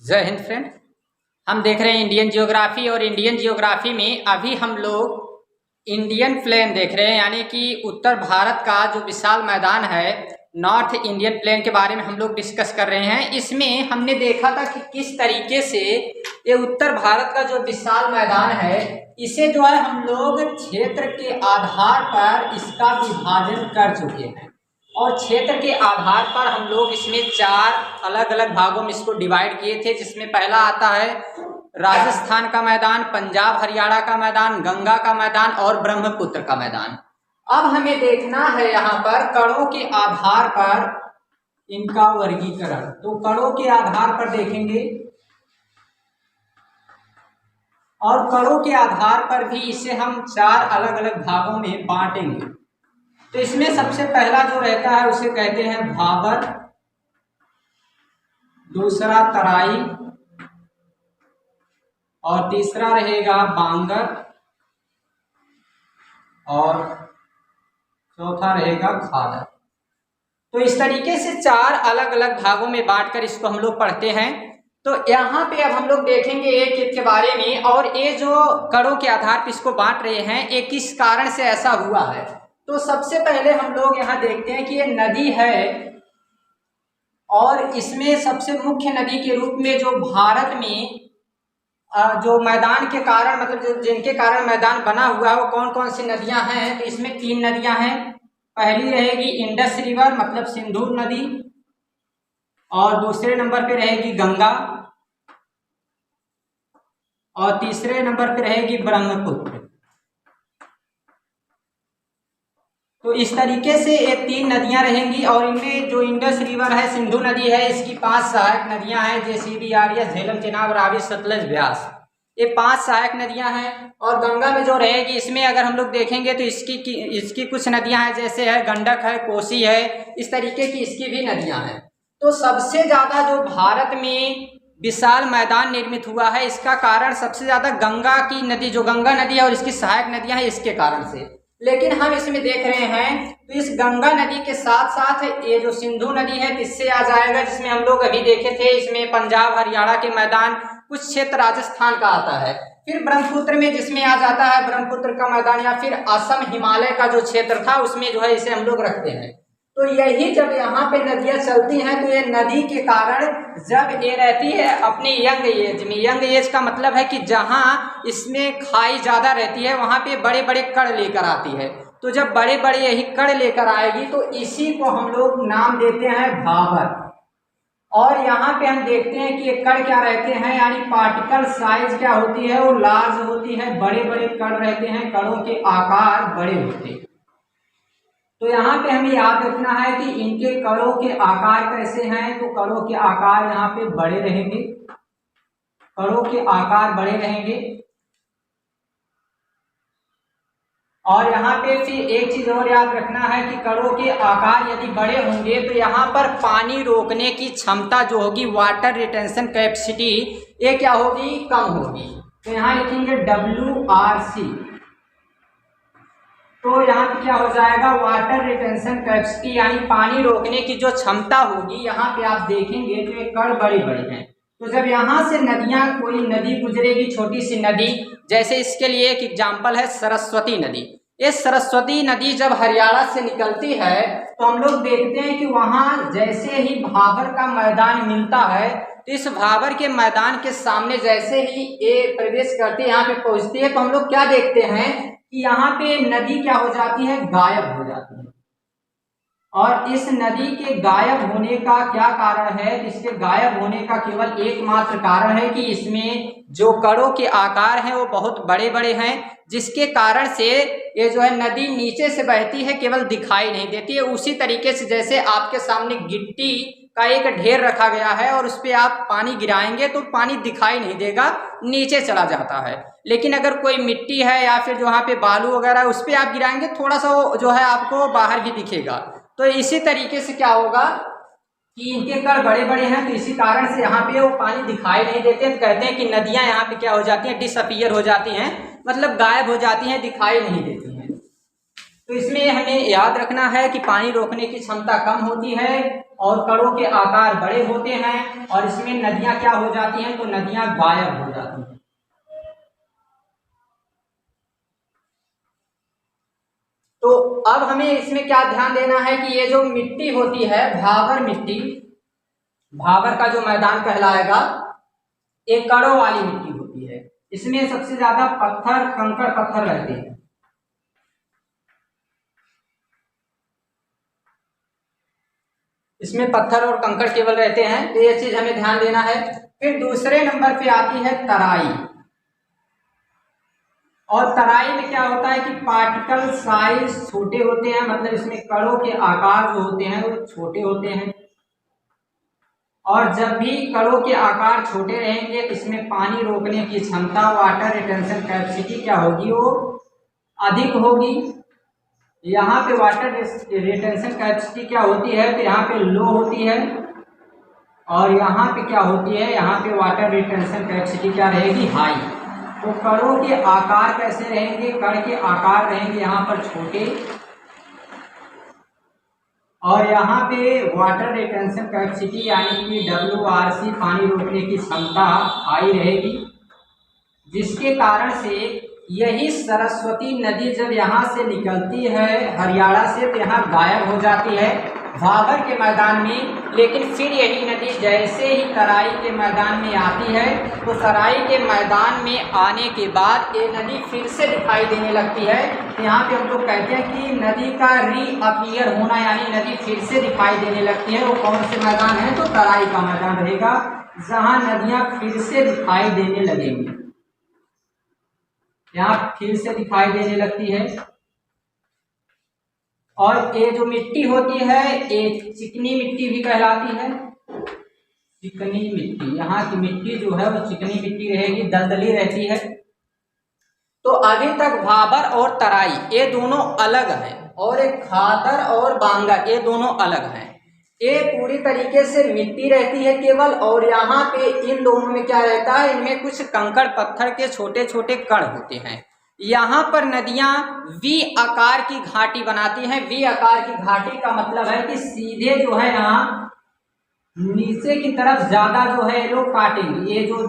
जय हिंद फ्रेंड। हम देख रहे हैं इंडियन जियोग्राफी और इंडियन जियोग्राफी में अभी हम लोग इंडियन प्लेन देख रहे हैं, यानी कि उत्तर भारत का जो विशाल मैदान है, नॉर्थ इंडियन प्लेन के बारे में हम लोग डिस्कस कर रहे हैं। इसमें हमने देखा था कि किस तरीके से ये उत्तर भारत का जो विशाल मैदान है, इसे जो है हम लोग क्षेत्र के आधार पर इसका विभाजन कर चुके हैं और क्षेत्र के आधार पर हम लोग इसमें 4 अलग अलग भागों में इसको डिवाइड किए थे, जिसमें पहला आता है राजस्थान का मैदान, पंजाब हरियाणा का मैदान, गंगा का मैदान और ब्रह्मपुत्र का मैदान। अब हमें देखना है यहाँ पर कणों के आधार पर इनका वर्गीकरण। तो कणों के आधार पर देखेंगे और कणों के आधार पर भी इसे हम 4 अलग अलग भागों में बांटेंगे। तो इसमें सबसे पहला जो रहता है उसे कहते हैं भाबर, दूसरा तराई और तीसरा रहेगा बांगर और चौथा रहेगा खादर। तो इस तरीके से 4 अलग अलग भागों में बांटकर इसको हम लोग पढ़ते हैं। तो यहाँ पे अब हम लोग देखेंगे एक एक के बारे में, और ये जो कणों के आधार पर इसको बांट रहे हैं, ये किस कारण से ऐसा हुआ है। तो सबसे पहले हम लोग यहाँ देखते हैं कि ये नदी है और इसमें सबसे मुख्य नदी के रूप में जो भारत में जो मैदान के कारण, मतलब जो जिनके कारण मैदान बना हुआ है, वो कौन कौन सी नदियां हैं। तो इसमें 3 नदियां हैं। पहली रहेगी इंडस रिवर, मतलब सिंधु नदी, और दूसरे नंबर पे रहेगी गंगा और तीसरे नंबर पे रहेगी ब्रह्मपुत्र। तो इस तरीके से ये 3 नदियां रहेंगी और इनमें जो इंडस रिवर है, सिंधु नदी है, इसकी 5 सहायक नदियां हैं, जैसे भी आर्यस, झेलम, चेनाब, रावी, सतलज, व्यास। ये 5 सहायक नदियां हैं। और गंगा में जो रहेगी, इसमें अगर हम लोग देखेंगे तो इसकी कुछ नदियां हैं, जैसे है गंडक है, कोसी है, इस तरीके की इसकी भी नदियां हैं। तो सबसे ज़्यादा जो भारत में विशाल मैदान निर्मित हुआ है, इसका कारण सबसे ज़्यादा गंगा की नदी, जो गंगा नदी है और इसकी सहायक नदियां हैं, इसके कारण से। लेकिन हम इसमें देख रहे हैं तो इस गंगा नदी के साथ साथ ये जो सिंधु नदी है, इससे आ जाएगा, जिसमें हम लोग अभी देखे थे, इसमें पंजाब हरियाणा के मैदान, कुछ क्षेत्र राजस्थान का आता है। फिर ब्रह्मपुत्र में जिसमें आ जाता है ब्रह्मपुत्र का मैदान, या फिर असम हिमालय का जो क्षेत्र था, उसमें जो है इसे हम लोग रखते हैं। तो यही जब यहाँ पे नदियाँ चलती हैं, तो ये नदी के कारण जब ये रहती है अपने यंग एज में, यंग एज का मतलब है कि जहाँ इसमें खाई ज़्यादा रहती है, वहाँ पे बड़े बड़े कण लेकर आती है। तो जब बड़े बड़े यही कण लेकर आएगी, तो इसी को हम लोग नाम देते हैं भाबर। और यहाँ पे हम देखते हैं कि ये कण क्या रहते हैं, यानी पार्टिकल साइज क्या होती है, वो लार्ज होती है, बड़े बड़े कण रहते हैं, कणों के आकार बड़े होते हैं। तो यहाँ पे हमें याद रखना है कि इनके कणों के आकार कैसे हैं। तो कणों के आकार यहाँ पे बड़े रहेंगे, कणों के आकार बड़े रहेंगे। और यहाँ पे फिर एक चीज और याद रखना है कि कणों के आकार यदि बड़े होंगे, तो यहाँ पर पानी रोकने की क्षमता जो होगी, वाटर रिटेंशन कैपेसिटी, ये क्या होगी, कम होगी। तो यहाँ लिखेंगे WRC। तो यहाँ पे क्या हो जाएगा, वाटर रिटेंशन कैपेसिटी, यानी पानी रोकने की जो क्षमता होगी। यहाँ पे आप देखेंगे तो ये कण बड़े बड़े हैं। तो जब यहाँ से नदियाँ, कोई नदी गुजरेगी, छोटी सी नदी, जैसे इसके लिए एक एग्जाम्पल है सरस्वती नदी। ये सरस्वती नदी जब हरियाणा से निकलती है, तो हम लोग देखते हैं कि वहाँ जैसे ही भाबर का मैदान मिलता है, तो इस भाबर के मैदान के सामने जैसे ही ये प्रवेश करती है, यहाँ पे पहुँचती है, तो हम लोग क्या देखते हैं कि यहाँ पे नदी क्या हो जाती है, गायब हो जाती है। और इस नदी के गायब होने का क्या कारण है, इसके गायब होने का केवल एकमात्र कारण है कि इसमें जो कणों के आकार हैं वो बहुत बड़े बड़े हैं, जिसके कारण से ये जो है नदी नीचे से बहती है, केवल दिखाई नहीं देती है। उसी तरीके से जैसे आपके सामने गिट्टी का एक ढेर रखा गया है और उस पर आप पानी गिराएंगे तो पानी दिखाई नहीं देगा, नीचे चला जाता है। लेकिन अगर कोई मिट्टी है या फिर जो वहाँ पे बालू वगैरह, उस पर आप गिराएंगे, थोड़ा सा वो जो है आपको बाहर भी दिखेगा। तो इसी तरीके से क्या होगा कि इनके कण बड़े बड़े हैं, तो इसी कारण से यहाँ पे वो पानी दिखाई नहीं देते। तो कहते हैं कि नदियाँ यहाँ पे क्या हो जाती हैं, डिसअपीयर हो जाती हैं, मतलब गायब हो जाती हैं, दिखाई नहीं देती हैं। तो इसमें हमें याद रखना है कि पानी रोकने की क्षमता कम होती है और कणों के आकार बड़े होते हैं, और इसमें नदियां क्या हो जाती हैं, तो नदियां गायब हो जाती हैं। तो अब हमें इसमें क्या ध्यान देना है कि ये जो मिट्टी होती है, भावर मिट्टी, भावर का जो मैदान कहलाएगा, एक कणों वाली मिट्टी होती है। इसमें सबसे ज्यादा पत्थर, कंकड़ पत्थर रहते हैं। इसमें पत्थर और कंकड़ केवल रहते हैं, तो ये चीज हमें ध्यान देना है। फिर दूसरे नंबर पे आती है तराई, और तराई में क्या होता है कि पार्टिकल साइज छोटे होते हैं, मतलब इसमें कणों के आकार जो होते हैं वो छोटे होते हैं, और जब भी कणों के आकार छोटे रहेंगे तो इसमें पानी रोकने की क्षमता, वाटर रिटेंशन कैपेसिटी क्या होगी, वो अधिक होगी। यहाँ पे वाटर रिटेंशन कैपेसिटी क्या होती है, तो यहाँ पे लो होती है, और यहाँ पे क्या होती है, यहाँ पे वाटर रिटेंशन कैपेसिटी क्या रहेगी, हाई। तो कणों के आकार कैसे रहेंगे, कण के आकार रहेंगे यहाँ पर छोटे, और यहाँ पे वाटर रिटेंशन कैपेसिटी यानी कि WRC, पानी रोकने की क्षमता हाई रहेगी, जिसके कारण से यही सरस्वती नदी जब यहाँ से निकलती है हरियाणा से, तो यहाँ गायब हो जाती है भावर के मैदान में। लेकिन फिर यही नदी जैसे ही तराई के मैदान में आती है, तो तराई के मैदान में आने के बाद ये नदी फिर से दिखाई देने लगती है। यहाँ पे हम लोग कहते हैं कि नदी का रीअपीयर होना, यानी नदी फिर से दिखाई देने लगती है। वो कौन से मैदान है, तो तराई का मैदान रहेगा, जहाँ नदियाँ फिर से दिखाई देने लगेंगी। यहाँ फिर से दिखाई देने लगती है। और ये जो मिट्टी होती है, ये चिकनी मिट्टी भी कहलाती है, चिकनी मिट्टी। यहाँ की मिट्टी जो है वो चिकनी मिट्टी रहेगी, दलदली रहती है। तो अभी तक भाबर और तराई ये दोनों अलग हैं, और एक खादर और बांगर ये दोनों अलग हैं। ये पूरी तरीके से मिट्टी रहती है केवल, और यहाँ पे इन दोनों में क्या रहता है, इनमें कुछ कंकड़ पत्थर के छोटे छोटे कण होते हैं। यहाँ पर नदियां वी आकार की घाटी बनाती हैं। वी आकार की घाटी का मतलब है कि सीधे जो है यहाँ नीचे की तरफ ज्यादा जो है ये लोग काटेंगे। ये जो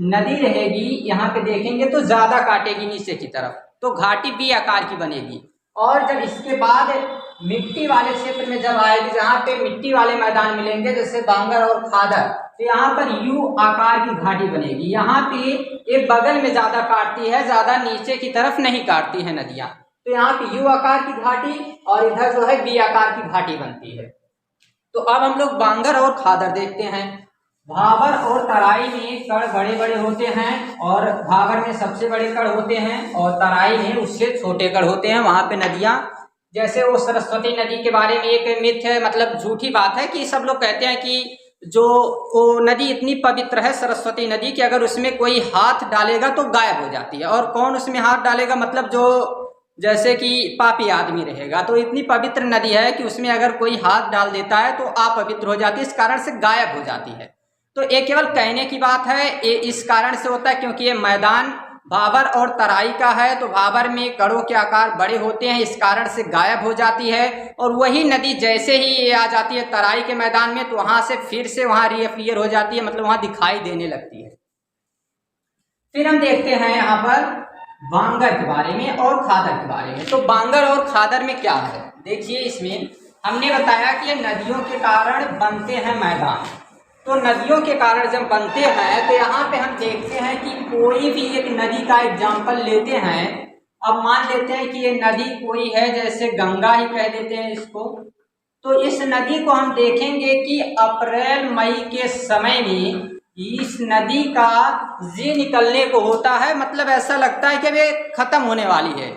नदी रहेगी यहाँ पे देखेंगे तो ज्यादा काटेगी नीचे की तरफ, तो घाटी वी आकार की बनेगी। और जब इसके बाद मिट्टी वाले क्षेत्र में जब आएगी, जहाँ पे मिट्टी वाले मैदान मिलेंगे जैसे बांगर और खादर, तो यहाँ पर यू आकार की घाटी बनेगी। यहाँ पे एक बगल में ज्यादा काटती है, ज्यादा नीचे की तरफ नहीं काटती है नदियां। तो यहाँ पे यू आकार की घाटी और इधर जो है बी आकार की घाटी बनती है। तो अब हम लोग बांगर और खादर देखते हैं। भाबर और तराई में कण बड़े बड़े होते हैं, और भाबर में सबसे बड़े कण होते हैं, और तराई में उससे छोटे कण होते हैं। वहां पे नदियां, जैसे वो सरस्वती नदी के बारे में एक मिथ है, मतलब झूठी बात है कि सब लोग कहते हैं कि जो वो नदी इतनी पवित्र है सरस्वती नदी कि अगर उसमें कोई हाथ डालेगा तो गायब हो जाती है। और कौन उसमें हाथ डालेगा, मतलब जो जैसे कि पापी आदमी रहेगा। तो इतनी पवित्र नदी है कि उसमें अगर कोई हाथ डाल देता है तो अपवित्र हो जाती है, इस कारण से गायब हो जाती है। तो ये केवल कहने की बात है। ये इस कारण से होता है क्योंकि ये मैदान भाबर और तराई का है, तो भाबर में कणों के आकार बड़े होते हैं, इस कारण से गायब हो जाती है। और वही नदी जैसे ही ये आ जाती है तराई के मैदान में, तो वहां से फिर से वहां रीअपीयर हो जाती है, मतलब वहां दिखाई देने लगती है। फिर हम देखते हैं यहाँ पर बांगर के बारे में और खादर के बारे में। तो बांगर और खादर में क्या है, देखिए इसमें हमने बताया कि ये नदियों के कारण बनते हैं मैदान। तो नदियों के कारण जब बनते हैं तो यहाँ पे हम देखते हैं कि कोई भी एक नदी का एग्जाम्पल लेते हैं। अब मान लेते हैं कि ये नदी कोई है, जैसे गंगा ही कह देते हैं इसको। तो इस नदी को हम देखेंगे कि अप्रैल मई के समय में इस नदी का जी निकलने को होता है, मतलब ऐसा लगता है कि अब ये खत्म होने वाली है,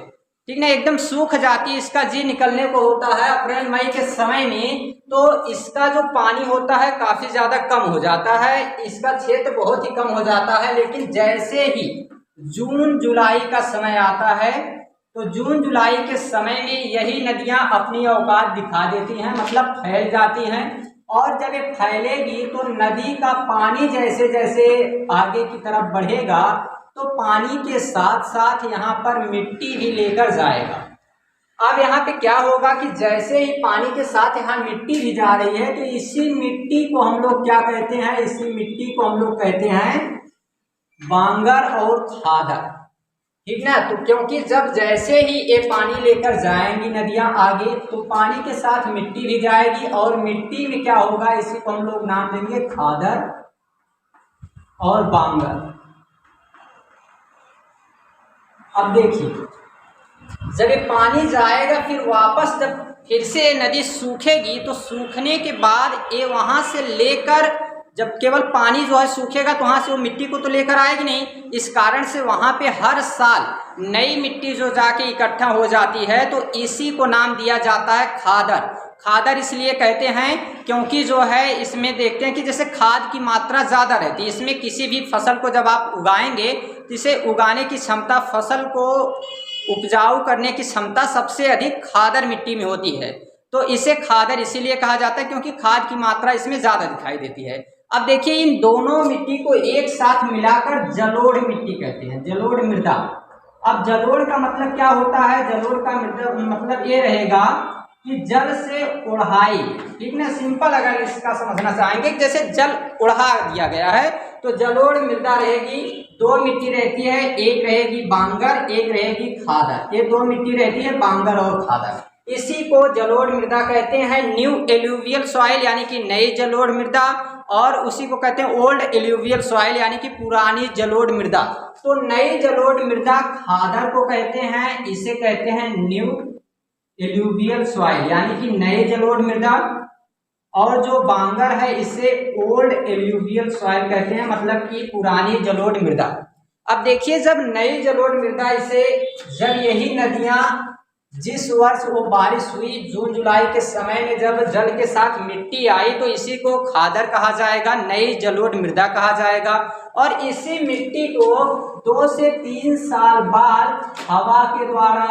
ठीक ना, एकदम सूख जाती है, इसका जी निकलने को होता है अप्रैल मई के समय में। तो इसका जो पानी होता है काफी ज्यादा कम हो जाता है, इसका क्षेत्र बहुत ही कम हो जाता है। लेकिन जैसे ही जून जुलाई का समय आता है, तो जून जुलाई के समय में यही नदियां अपनी औकात दिखा देती हैं, मतलब फैल जाती हैं। और जब ये फैलेगी तो नदी का पानी जैसे जैसे आगे की तरफ बढ़ेगा, तो पानी के साथ साथ यहाँ पर मिट्टी भी लेकर जाएगा। अब यहाँ पे क्या होगा कि जैसे ही पानी के साथ यहाँ मिट्टी भी जा रही है तो इसी मिट्टी को हम लोग क्या कहते हैं, इसी मिट्टी को हम लोग कहते हैं बांगर और खादर, ठीक ना। तो क्योंकि जब जैसे ही ये पानी लेकर जाएंगी नदियां आगे तो पानी के साथ मिट्टी भी जाएगी और मिट्टी में क्या होगा, इसी को हम लोग नाम देंगे खादर और बांगर। अब देखिए जब ये पानी जाएगा फिर वापस जब फिर से नदी सूखेगी तो सूखने के बाद ये वहां से लेकर जब केवल पानी जो है सूखेगा तो वहां से वो मिट्टी को तो लेकर आएगी नहीं, इस कारण से वहां पे हर साल नई मिट्टी जो जाके इकट्ठा हो जाती है तो इसी को नाम दिया जाता है खादर। खादर इसलिए कहते हैं क्योंकि जो है इसमें देखते हैं कि जैसे खाद की मात्रा ज़्यादा रहती है, इसमें किसी भी फसल को जब आप उगाएंगे तो इसे उगाने की क्षमता, फसल को उपजाऊ करने की क्षमता सबसे अधिक खादर मिट्टी में होती है। तो इसे खादर इसीलिए कहा जाता है क्योंकि खाद की मात्रा इसमें ज़्यादा दिखाई देती है। अब देखिए इन दोनों मिट्टी को एक साथ मिलाकर जलोढ़ मिट्टी कहते हैं, जलोढ़ मृदा। अब जलोढ़ का मतलब क्या होता है, जलोढ़ का मतलब ये रहेगा कि जल से उड़ाई, ठीक ना। सिंपल अगर इसका समझना चाहेंगे जैसे जल उड़ा दिया गया है तो जलोढ़ मृदा रहेगी। दो मिट्टी रहती है, एक रहेगी बांगर, एक रहेगी खादर। ये दो मिट्टी रहती है बांगर और खादर, इसी को जलोढ़ मृदा कहते हैं। न्यू एल्यूवियल सॉइल यानी कि नई जलोढ़ मृदा, और उसी को कहते हैं ओल्ड एल्यूवियल सॉइल यानी कि पुरानी जलोढ़ मृदा। तो नई जलोढ़ मृदा खादर को कहते हैं, इसे कहते हैं न्यू एल्यूवियल सॉइल यानी कि नए जलोढ़ मृदा, और जो बांगर है इसे ओल्ड एल्यूवियल सॉइल कहते हैं, मतलब कि पुरानी जलोढ़ मृदा। अब देखिए जब नई जलोढ़ मृदा इसे, जब यही नदियां जिस वर्ष वो बारिश हुई जून जुलाई के समय में जब जल के साथ मिट्टी आई तो इसी को खादर कहा जाएगा, नई जलोढ़ मृदा कहा जाएगा। और इसी मिट्टी को 2 से 3 साल बाद हवा के द्वारा,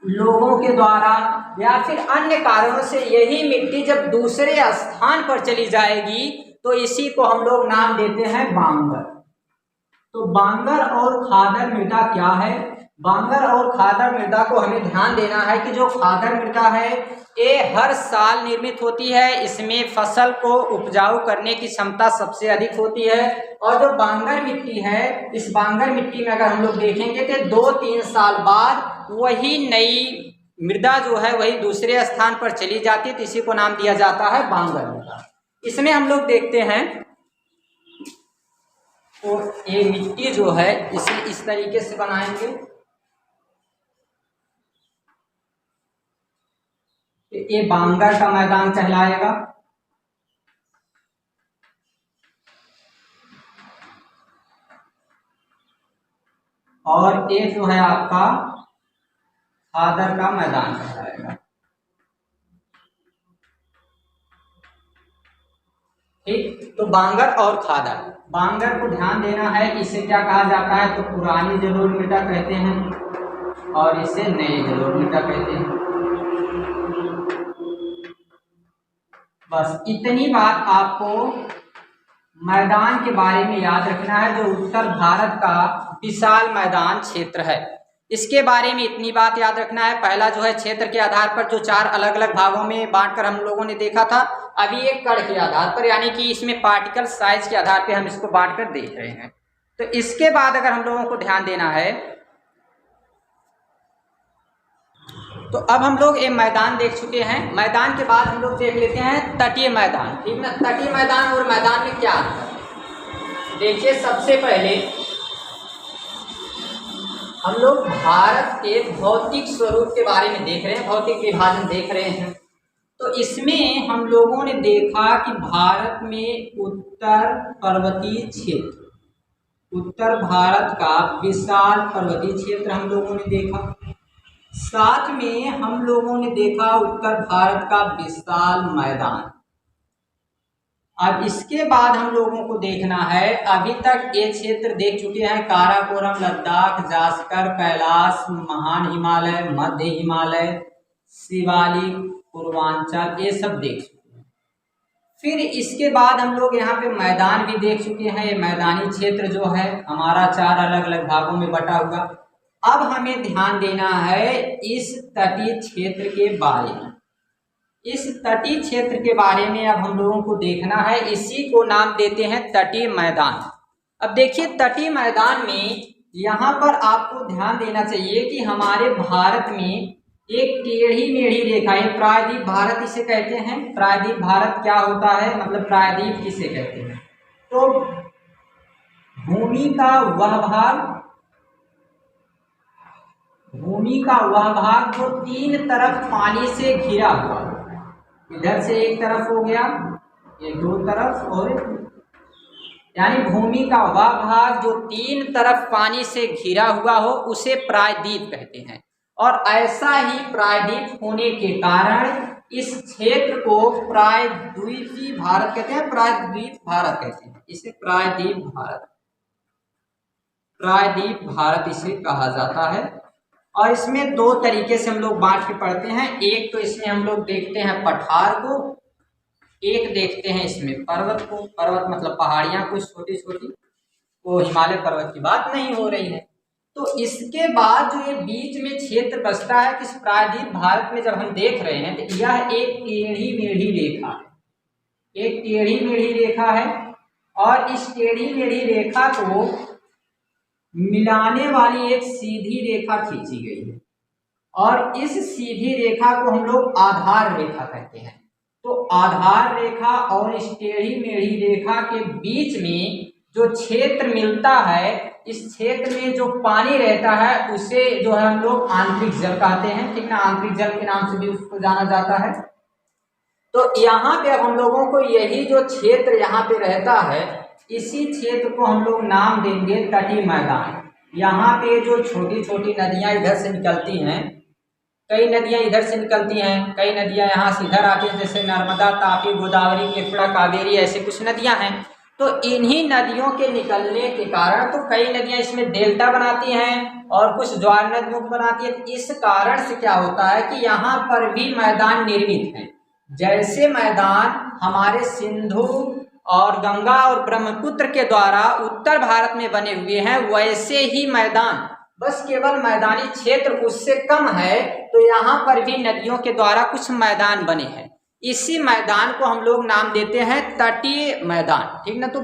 लोगों के द्वारा या फिर अन्य कारणों से यही मिट्टी जब दूसरे स्थान पर चली जाएगी तो इसी को हम लोग नाम देते हैं बांगर। तो बांगर और खादर मृदा क्या है, बांगर और खादर मृदा को हमें ध्यान देना है कि जो खादर मृदा है ये हर साल निर्मित होती है, इसमें फसल को उपजाऊ करने की क्षमता सबसे अधिक होती है। और जो बांगर मिट्टी है, इस बांगर मिट्टी में अगर हम लोग देखेंगे तो 2-3 साल बाद वही नई मृदा जो है वही दूसरे स्थान पर चली जाती है, तो इसी को नाम दिया जाता है बांगर मृदा। इसमें हम लोग देखते हैं तो ये मिट्टी जो है इसे इस तरीके से बनाएंगे, ये बांगर का मैदान कहलाएगा। और ये जो है आपका खादर का मैदान कहलाएगा, ठीक। तो बांगर और खादर, बांगर को ध्यान देना है, इसे क्या कहा जाता है तो पुरानी जलोढ़ मृदा कहते हैं और इसे नई जलोढ़ मृदा कहते हैं। बस इतनी बात आपको मैदान के बारे में याद रखना है, जो उत्तर भारत का विशाल मैदान क्षेत्र है इसके बारे में इतनी बात याद रखना है। पहला जो है क्षेत्र के आधार पर जो 4 अलग अलग भागों में बांटकर हम लोगों ने देखा था, अभी एक कण के आधार पर यानी कि इसमें पार्टिकल साइज के आधार पर हम इसको बांटकर देख रहे हैं। तो इसके बाद अगर हम लोगों को ध्यान देना है तो अब हम लोग ये मैदान देख चुके हैं, मैदान के बाद हम लोग देख लेते हैं तटीय मैदान, ठीक ना। तटीय मैदान और मैदान में क्या अंतर है, देखिए सबसे पहले हम लोग भारत के भौतिक स्वरूप के बारे में देख रहे हैं, भौतिक विभाजन देख रहे हैं। तो इसमें हम लोगों ने देखा कि भारत में उत्तर पर्वतीय क्षेत्र, उत्तर भारत का विशाल पर्वतीय क्षेत्र हम लोगों ने देखा, साथ में हम लोगों ने देखा उत्तर भारत का विशाल मैदान। अब इसके बाद हम लोगों को देखना है, अभी तक ये क्षेत्र देख चुके हैं, काराकोरम, लद्दाख, जास्कर, कैलाश, महान हिमालय, मध्य हिमालय, शिवालिक, पूर्वांचल, ये सब देख चुके हैं। फिर इसके बाद हम लोग यहाँ पे मैदान भी देख चुके हैं। ये मैदानी क्षेत्र जो है हमारा 4 अलग अलग भागों में बटा हुआ। अब हमें ध्यान देना है इस तटीय क्षेत्र के बारे में। इस तटीय क्षेत्र के बारे में अब हम लोगों को देखना है, इसी को नाम देते हैं तटीय मैदान। अब देखिए तटीय मैदान में यहाँ पर आपको ध्यान देना चाहिए कि हमारे भारत में एक टेढ़ी मेढ़ी रेखा, एक प्रायद्वीप भारत इसे कहते हैं। प्रायद्वीप भारत क्या होता है, मतलब प्रायद्वीप किसे कहते हैं? तो भूमि का वह भाग जो तीन तरफ पानी से घिरा हुआ, इधर से एक तरफ हो गया, ये दो तरफ, और यानी भूमि का वह भाग जो तीन तरफ पानी से घिरा हुआ हो उसे प्रायद्वीप कहते हैं। और ऐसा ही प्रायद्वीप होने के कारण इस क्षेत्र को प्रायद्वीपीय भारत कहते हैं, प्रायद्वीप भारत कहते हैं, इसे प्रायद्वीप भारत इसे कहा जाता है। और इसमें दो तरीके से हम लोग बांट के पढ़ते हैं। एक तो इसमें हम लोग देखते हैं पठार को, एक देखते हैं इसमें पर्वत को। पर्वत मतलब पहाड़ियां कुछ छोटी छोटी, वो हिमालय पर्वत की बात नहीं हो रही है। तो इसके बाद जो ये बीच में क्षेत्र बचता है किस प्रायद्वीप भारत में जब हम देख रहे हैं, तो यह एक टेढ़ी मेढ़ी रेखा है, एक टेढ़ी मेढ़ी रेखा है। और इस टेढ़ी मेढ़ी रेखा को मिलाने वाली एक सीधी रेखा खींची गई है, और इस सीधी रेखा को हम लोग आधार रेखा कहते हैं। तो आधार रेखा और इस टेढ़ी मेढ़ी रेखा के बीच में जो क्षेत्र मिलता है, इस क्षेत्र में जो पानी रहता है उसे जो है हम लोग आंतरिक जल कहते हैं, ठीक ना। आंतरिक जल के नाम से भी उसको जाना जाता है। तो यहाँ पे अब हम लोगों को यही जो क्षेत्र यहाँ पे रहता है, इसी क्षेत्र को हम लोग नाम देंगे तटीय मैदान। यहाँ पे जो छोटी छोटी नदियाँ इधर से निकलती हैं, कई नदियाँ इधर से निकलती हैं, कई नदियाँ यहाँ से इधर आती हैं, जैसे नर्मदा, तापी, गोदावरी, कृष्णा, कावेरी, ऐसे कुछ नदियाँ हैं। तो इन्हीं नदियों के निकलने के कारण तो कई नदियाँ इसमें डेल्टा बनाती हैं और कुछ ज्वार नदियों को बनाती है। इस कारण से क्या होता है कि यहाँ पर भी मैदान निर्मित हैं। जैसे मैदान हमारे सिंधु और गंगा और ब्रह्मपुत्र के द्वारा उत्तर भारत में बने हुए हैं, वैसे ही मैदान, बस केवल मैदानी क्षेत्र उससे कम है, तो यहाँ पर भी नदियों के द्वारा कुछ मैदान बने हैं। इसी मैदान को हम लोग नाम देते हैं तटीय मैदान, ठीक ना। तो